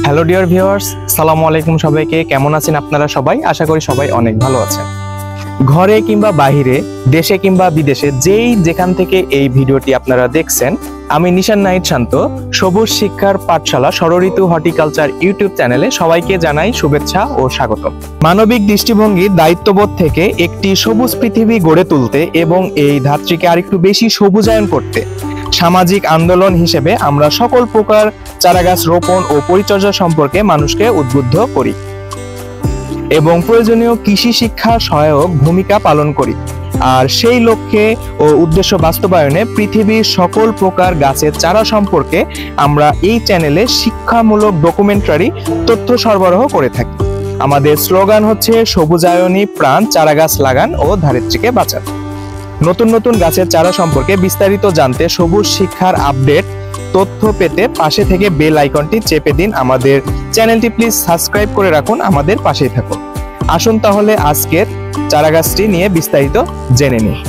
Hello dear viewers, আসসালামু আলাইকুম। সবাইকে কেমন আছেন আপনারা সবাই? আশা করি সবাই অনেক ভালো আছেন। ঘরে কিংবা বাহিরে, দেশে কিংবা বিদেশে, যেই যেখান থেকে এই ভিডিওটি আপনারা দেখছেন, আমি নিশান নাহিদ শান্ত, সবুজ শিক্ষার পাঠশালা ষড়ঋতু হর্টিকালচার ইউটিউব চ্যানেলে সবাইকে জানাই শুভেচ্ছা ও স্বাগতম। মানবিক দৃষ্টিভঙ্গির দায়িত্ববোধ থেকে একটি সবুজ পৃথিবী গড়ে তুলতে এবং এই ধাত্রীকে আরেকটু বেশি সবুজায়ন করতে সামাজিক আন্দোলন হিসেবে আমরা সকল প্রকার চারাগাছ রোপণ ও পরিচর্যা সম্পর্কে মানুষকে উদ্বুদ্ধ করি এবং প্রয়োজনীয় কৃষি শিক্ষা সহায়ক ভূমিকা পালন করি। আর সেই লক্ষ্যে ও উদ্দেশ্য বাস্তবায়নে পৃথিবীর সকল প্রকার গাছের চারা সম্পর্কে আমরা এই চ্যানেলে শিক্ষামূলক ডকুমেন্টারি তথ্য সরবরাহ করে থাকি। আমাদের স্লোগান হচ্ছে সবুজায়নী প্রাণ, চারাগাছ লাগান ও ধারিত্রীকে বাঁচান। নতুন নতুন গাছের চারা সম্পর্কে বিস্তারিত জানতে, সবুজ শিক্ষার আপডেট তথ্য পেতে পাশে থেকে বেল আইকনটি চেপে দিন। আমাদের চ্যানেলটি প্লিজ সাবস্ক্রাইব করে রাখুন, আমাদের পাশেই থাকুন। আসুন তাহলে আজকের চারাগাছটি নিয়ে বিস্তারিত জেনে নিই।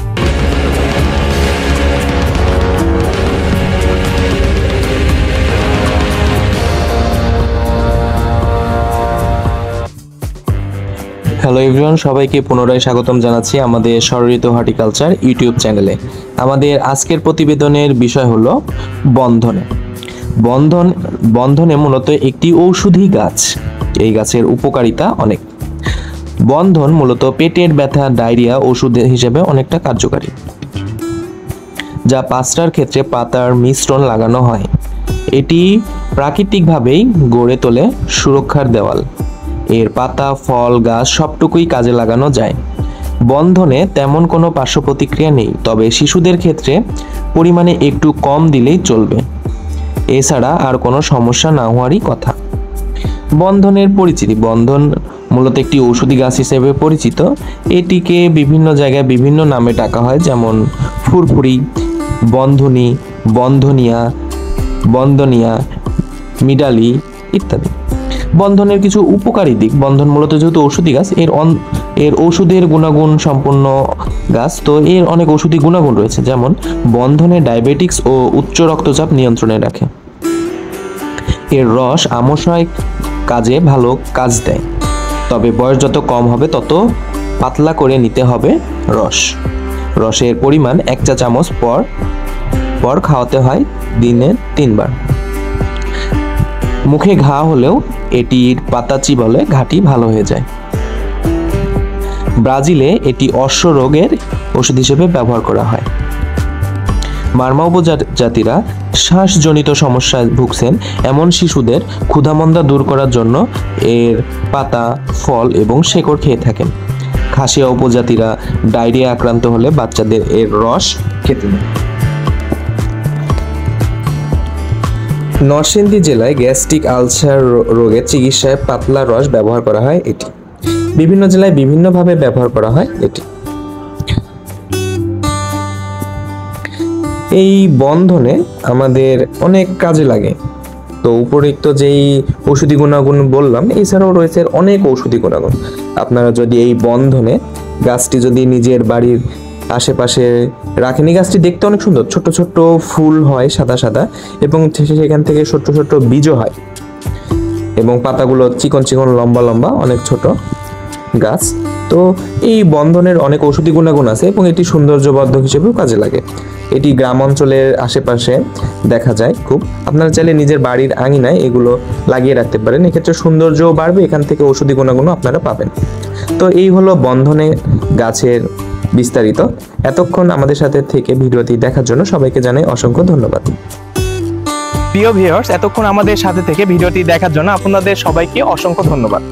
হ্যালো এভরিওয়ান, সবাইকে পুনরায় স্বাগতম জানাচ্ছি আমাদের ষড়ঋতু হর্টিকালচার ইউটিউব চ্যানেলে। আমাদের আজকের প্রতিবেদনের বিষয় হলো বন্ধনে মূলত একটি ঔষধি গাছ। এই গাছের উপকারিতা অনেক। বন্ধন মূলত পেটের ব্যথা, ডায়রিয়া ওষুধ হিসেবে অনেকটা কার্যকারী, যা পাঁচটার ক্ষেত্রে পাতার মিশ্রণ লাগানো হয়। এটি প্রাকৃতিকভাবেই গড়ে তোলে সুরক্ষার দেওয়াল। এর পাতা, ফল, গাছ সবটুকুই কাজে লাগানো যায়। বন্ধনে তেমন কোনো পার্শ্ব প্রতিক্রিয়া নেই, তবে শিশুদের ক্ষেত্রে পরিমাণে একটু কম দিলেই চলবে। এছাড়া আর কোনো সমস্যা না হওয়ারই কথা। বন্ধনের পরিচিতি: বন্ধন মূলত একটি ঔষধি গাছ হিসেবে পরিচিত। এটিকে বিভিন্ন জায়গায় বিভিন্ন নামে ডাকা হয়, যেমন ফুরফুরি, বন্ধনী, বন্ধনিয়া, মিডালি ইত্যাদি। বন্ধনের কিছু উপকারী দিক: বন্ধন মূলত যেহেতু ঔষধি গাছ, এর ঔষধের গুণাগুণ সম্পন্ন গাছ, তো এর অনেক ঔষধি গুণাগুণ রয়েছে। যেমন বন্ধনে ডায়াবেটিক্স ও উচ্চ রক্তচাপ নিয়ন্ত্রণে রাখে। এর রস আমাশয় কাজে ভালো কাজ দেয়, তবে বয়স যত কম হবে তত পাতলা করে নিতে হবে রসের পরিমাণ 1 চা চামচ পর খাওয়াতে হয় দিনে 3 বার। মুখে ঘা হলেও এটির পাতা চিবালে ঘাটি ভালো হয়ে যায়। ব্রাজিলে এটি অশ্ব রোগের ওষুধ হিসেবে ব্যবহার করা হয়। মারমা উপজাতিরা শ্বাসজনিত সমস্যায় ভুগছেন এমন শিশুদের ক্ষুধামন্দা দূর করার জন্য এর পাতা, ফল এবং শেকড় খেয়ে থাকেন। খাসিয়া উপজাতিরা ডায়রিয়া আক্রান্ত হলে বাচ্চাদের এর রস খেতে দেয়। নরসিংদী জেলায় গ্যাস্ট্রিক আলসার রোগের চিকিৎসায় পাতলা রস ব্যবহার করা হয়। এটি বিভিন্ন জেলায় বিভিন্নভাবে ব্যবহার করা হয়। এই বন্ধনে আমাদের অনেক কাজে লাগে। তো উপরিক্ত যেই ঔষধি গুণাগুণ বললাম, এছাড়াও রয়েছে অনেক ঔষধি গুণাগুণ। আপনারা যদি এই বন্ধনে গাছটি যদি নিজের বাড়ির আশেপাশে রাখেন, এই গাছটি দেখতে অনেক সুন্দর, ছোট ছোট ফুল হয় সাদা সাদা, এবং সেখান থেকে ছোট ছোট বীজও হয়, এবং পাতাগুলো চিকন চিকন লম্বা লম্বা, অনেক ছোট গাছ। তো এই বন্ধনের অনেক ঔষধি গুণাগুণ আছে এবং এটি সৌন্দর্যবর্ধক হিসেবেও কাজে লাগে। এটি গ্রাম অঞ্চলের আশেপাশে দেখা যায় খুব। আপনারা চাইলে নিজের বাড়ির আঙিনায় এগুলো লাগিয়ে রাখতে পারেন, এক্ষেত্রে সৌন্দর্যও বাড়বে, এখান থেকে ঔষধি গুণাগুণও আপনারা পাবেন। তো এই হলো বন্ধনে গাছের বিস্তারিত। এতক্ষণ আমাদের সাথে থেকে ভিডিওটি দেখার জন্য সবাইকে জানাই অসংখ্য ধন্যবাদ। প্রিয় ভিউয়ার্স, এতক্ষণ আমাদের সাথে থেকে ভিডিওটি দেখার জন্য আপনাদের সবাইকে অসংখ্য ধন্যবাদ।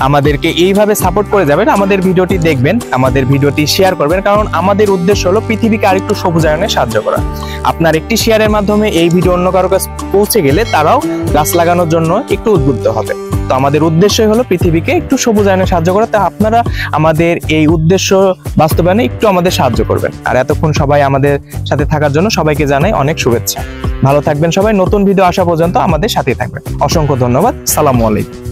আমাদেরকে এইভাবে সাপোর্ট করে যাবেন, আমাদের ভিডিওটি দেখবেন, আমাদের ভিডিওটি শেয়ার করবেন, কারণ আমাদের উদ্দেশ্য হলো পৃথিবীকে আরেকটু সবুজায়নে সাহায্য করা। আপনার একটি শেয়ারের মাধ্যমে এই ভিডিও অন্য কারো কাছে পৌঁছে গেলে তারাও গাছ লাগানোর জন্য একটু উদ্বুদ্ধ হবে। তো আমাদের উদ্দেশ্যই হলো পৃথিবীকে একটু সবুজায়নে সাহায্য করা। তা আপনারা আমাদের এই উদ্দেশ্য বাস্তবায়নে একটু আমাদের সাহায্য করবেন। আর এতক্ষণ সবাই আমাদের সাথে থাকার জন্য সবাইকে জানাই অনেক শুভেচ্ছা। ভালো থাকবেন সবাই। নতুন ভিডিও আসা পর্যন্ত আমাদের সাথেই থাকবেন। অসংখ্য ধন্যবাদ। আসসালামু আলাইকুম।